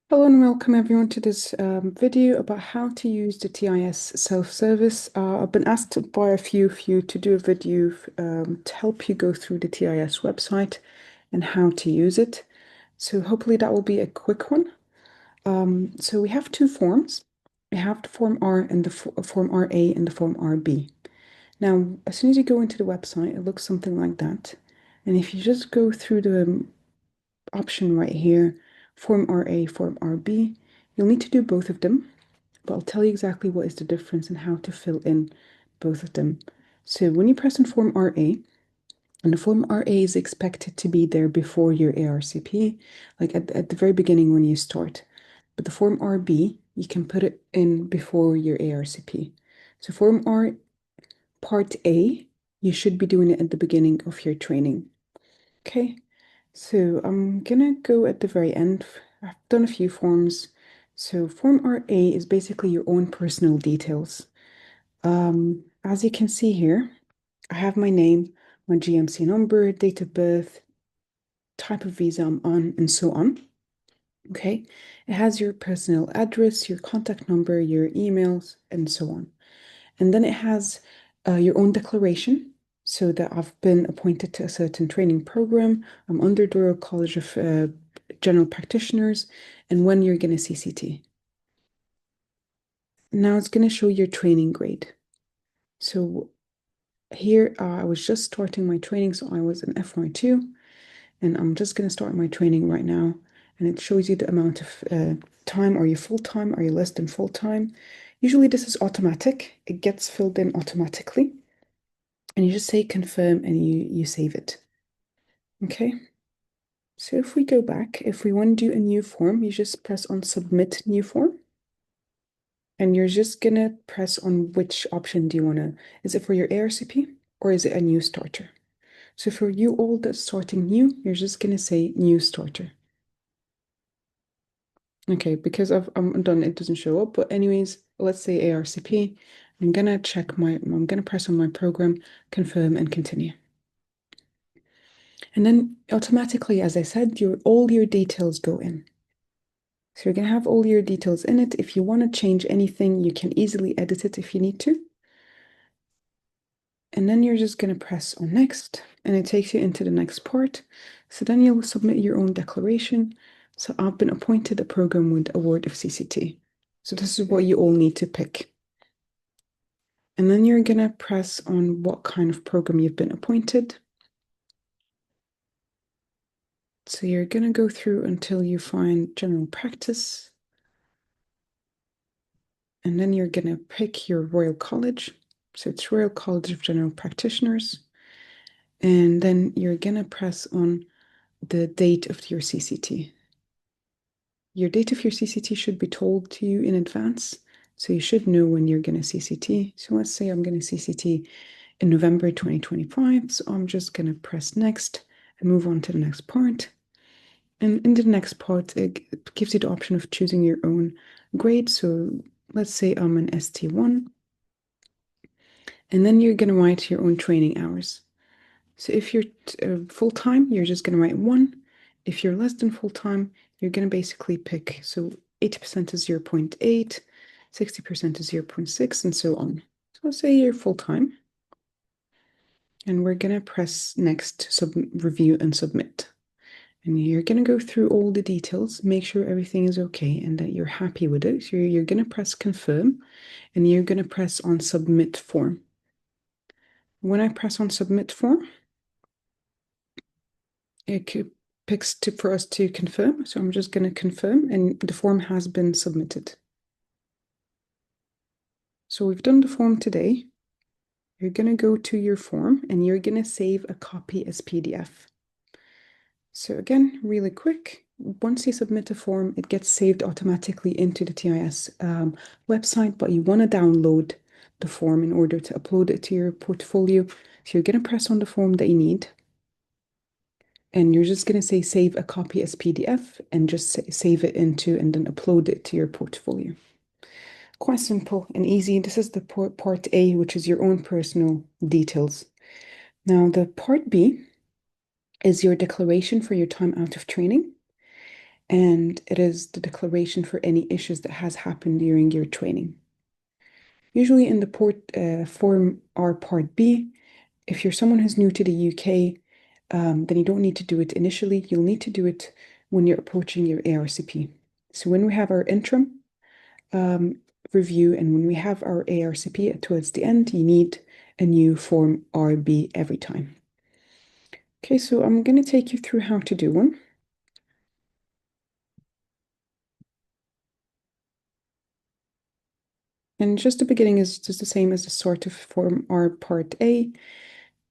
Hello and welcome everyone to this video about how to use the TIS self-service. I've been asked by a few of you to do a video to help you go through the TIS website and how to use it. So hopefully that will be a quick one. So we have two forms. We have the form R and the form RA and the form RB. Now, as soon as you go into the website, it looks something like that. And if you just go through the option right here, Form RA, Form RB. You'll need to do both of them, but I'll tell you exactly what is the difference and how to fill in both of them. So when you press on Form RA, and the Form RA is expected to be there before your ARCP, like at the very beginning when you start. But the Form RB, you can put it in before your ARCP. So Form R Part A, you should be doing it at the beginning of your training. Okay, so I'm gonna go at the very end. I've done a few forms. So Form RA is basically your own personal details. As you can see here, I have my name, my GMC number, date of birth, type of visa I'm on, and so on. Okay, it has your personal address, your contact number, your emails, and so on. And then it has your own declaration. So that I've been appointed to a certain training program. I'm under the Royal College of General Practitioners, and when you're going to CCT. Now it's going to show your training grade. So here I was just starting my training, so I was an FY2, and I'm just going to start my training right now. And it shows you the amount of time. Are you full time? Are you less than full time? Usually this is automatic. It gets filled in automatically. And you just say confirm and you save it. Okay. So if we go back, if we want to do a new form, you just press on submit new form. And you're just gonna press on which option do you wanna, is it for your ARCP or is it a new starter? So for you all that's starting new, you're just gonna say new starter. Okay, because I'm done, it doesn't show up. But anyways, let's say ARCP. I'm gonna press on my program, confirm and continue. And then automatically, as I said, all your details go in. So you're going to have all your details in it. If you want to change anything, you can easily edit it if you need to. And then you're just going to press on next, and it takes you into the next part. So then you'll submit your own declaration. So I've been appointed a program with award of CCT. So this is what you all need to pick. And then you're going to press on what kind of program you've been appointed. So you're going to go through until you find general practice. And then you're going to pick your Royal College. So it's Royal College of General Practitioners. And then you're going to press on the date of your CCT. Your date of your CCT should be told to you in advance. So you should know when you're going to CCT. So let's say I'm going to CCT in November 2025. So I'm just going to press next and move on to the next part. And in the next part, it gives you the option of choosing your own grade. So let's say I'm an ST1. And then you're going to write your own training hours. So if you're full-time, you're just going to write 1. If you're less than full-time, you're going to basically pick. So 80% is 0.8, 60% is 0.6, and so on. So let's say you're full-time. And we're going to press next, review and submit. And you're going to go through all the details, make sure everything is okay and that you're happy with it. So you're going to press confirm and you're going to press on submit form. When I press on submit form, it picks for us to confirm. So I'm just going to confirm and the form has been submitted. So we've done the form today. You're going to go to your form and you're going to save a copy as PDF. So again, really quick, once you submit a form, it gets saved automatically into the TIS website, but you want to download the form in order to upload it to your portfolio. So you're going to press on the form that you need. And you're just going to say save a copy as PDF and just save it into and then upload it to your portfolio. Quite simple and easy. This is the part A, which is your own personal details. Now, the part B is your declaration for your time out of training. and it is the declaration for any issues that has happened during your training. Usually in the Form R Part B, if you're someone who's new to the UK, then you don't need to do it initially. You'll need to do it when you're approaching your ARCP. So when we have our interim um, review and when we have our ARCP towards the end, you need a new Form RB every time. Okay, so I'm going to take you through how to do one. And just the beginning is just the same as the sort of Form R Part A.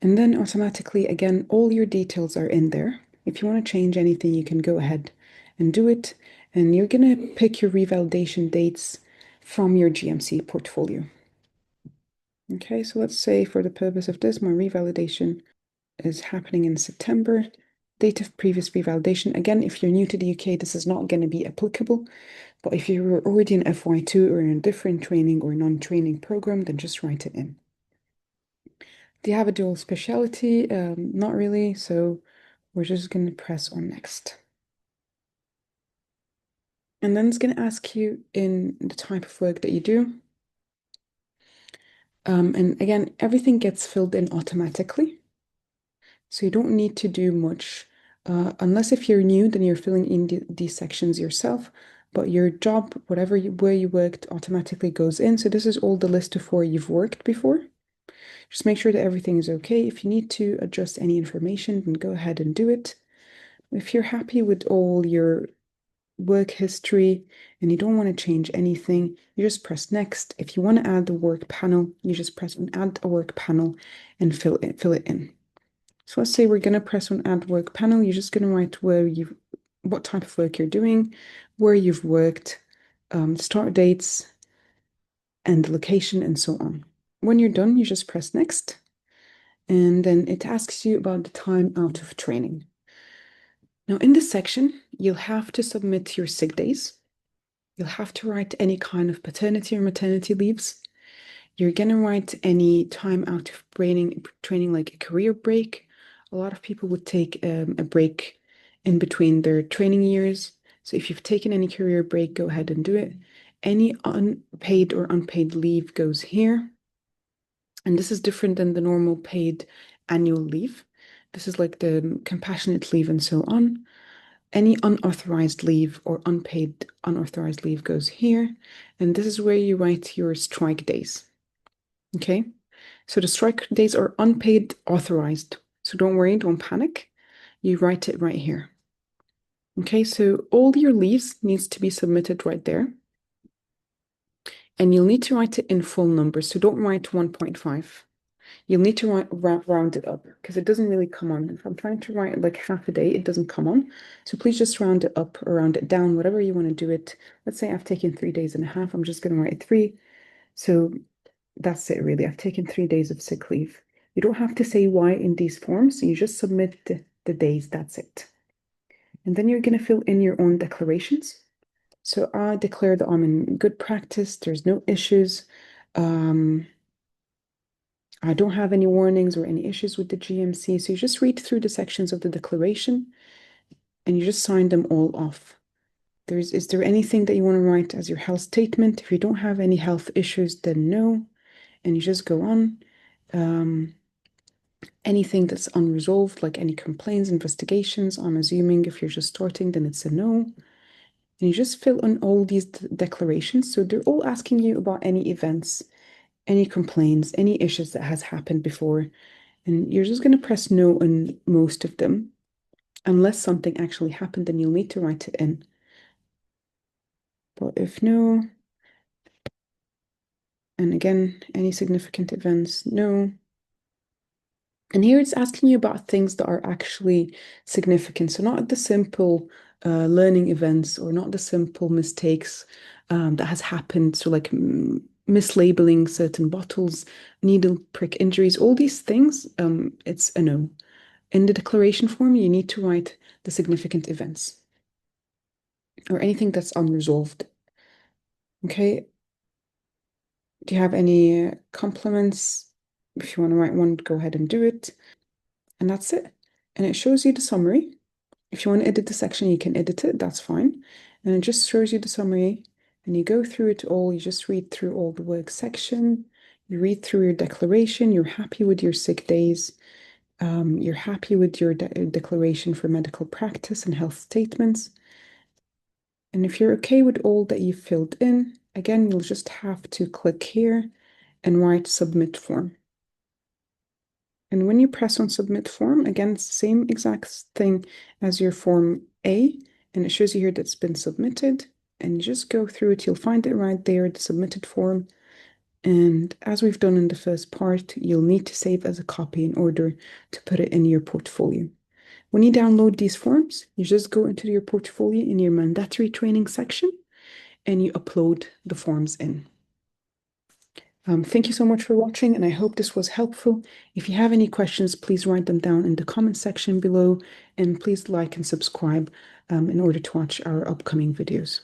And then automatically, again, all your details are in there. If you want to change anything, you can go ahead and do it. And you're going to pick your revalidation dates from your GMC portfolio. Okay, so let's say for the purpose of this, my revalidation is happening in September. Date of previous revalidation. Again, if you're new to the UK, this is not going to be applicable. But if you're already in FY2 or in a different training or non-training program, then just write it in. Do you have a dual specialty? Not really. So we're just going to press on next. And then it's going to ask you in the type of work that you do. And again, everything gets filled in automatically. So you don't need to do much. Unless if you're new, then you're filling in these sections yourself. But your job, where you worked, automatically goes in. So this is all the list of where you've worked before. Just make sure that everything is okay. If you need to adjust any information, then go ahead and do it. If you're happy with all your work history and you don't want to change anything, you just press next. If you want to add the work panel, you just press on add a work panel and fill it in. So let's say we're going to press on add work panel. You're just going to write what type of work you're doing, where you've worked, start dates, and the location, and so on. When you're done, you just press next. And then it asks you about the time out of training. Now, in this section, you'll have to submit your sick days. You'll have to write any kind of paternity or maternity leaves. You're gonna write any time out of training like a career break. A lot of people would take a break in between their training years. So if you've taken any career break, go ahead and do it. Any unpaid or unpaid leave goes here. And this is different than the normal paid annual leave. This is like the compassionate leave and so on. Any unauthorized leave or unpaid unauthorized leave goes here. And this is where you write your strike days. Okay. So the strike days are unpaid authorized. So don't worry, don't panic. You write it right here. Okay, so all your leaves needs to be submitted right there. And you'll need to write it in full numbers. So don't write 1.5. You'll need to round it up because it doesn't really come on. If I'm trying to write like half a day, it doesn't come on. So please just round it up or round it down, whatever you want to do it. Let's say I've taken 3 days and a half. I'm just going to write 3. So that's it, really. I've taken 3 days of sick leave. You don't have to say why in these forms. You just submit the days. That's it. And then you're going to fill in your own declarations. So I declare that I'm in good practice. There's no issues. I don't have any warnings or any issues with the GMC. So you just read through the sections of the declaration and you just sign them all off. Is there anything that you want to write as your health statement? If you don't have any health issues, then no. And you just go on. Anything that's unresolved, like any complaints, investigations, I'm assuming if you're just starting, then it's a no. And you just fill in all these declarations. So they're all asking you about any events, any complaints, any issues that has happened before. And you're just going to press no on most of them. Unless something actually happened, then you'll need to write it in. But if no, and again, any significant events, no. And here it's asking you about things that are actually significant. So not the simple learning events or not the simple mistakes that has happened. So like mislabeling certain bottles, needle prick injuries, all these things, it's a no. In the declaration form, you need to write the significant events or anything that's unresolved. Okay. Do you have any compliments? If you want to write one, go ahead and do it. And that's it. And it shows you the summary. If you want to edit the section, you can edit it, that's fine. And it just shows you the summary and you go through it all. You just read through all the work section. You read through your declaration. You're happy with your sick days. You're happy with your declaration for medical practice and health statements. And if you're okay with all that you've filled in, again, you'll just have to click here and write submit form. And when you press on submit form, again, it's the same exact thing as your form A, and it shows you here that's been submitted. And you just go through it, you'll find it right there, the submitted form. And as we've done in the first part, you'll need to save as a copy in order to put it in your portfolio. When you download these forms, you just go into your portfolio in your mandatory training section and you upload the forms in. Thank you so much for watching, and I hope this was helpful. If you have any questions, please write them down in the comment section below, and please like and subscribe in order to watch our upcoming videos.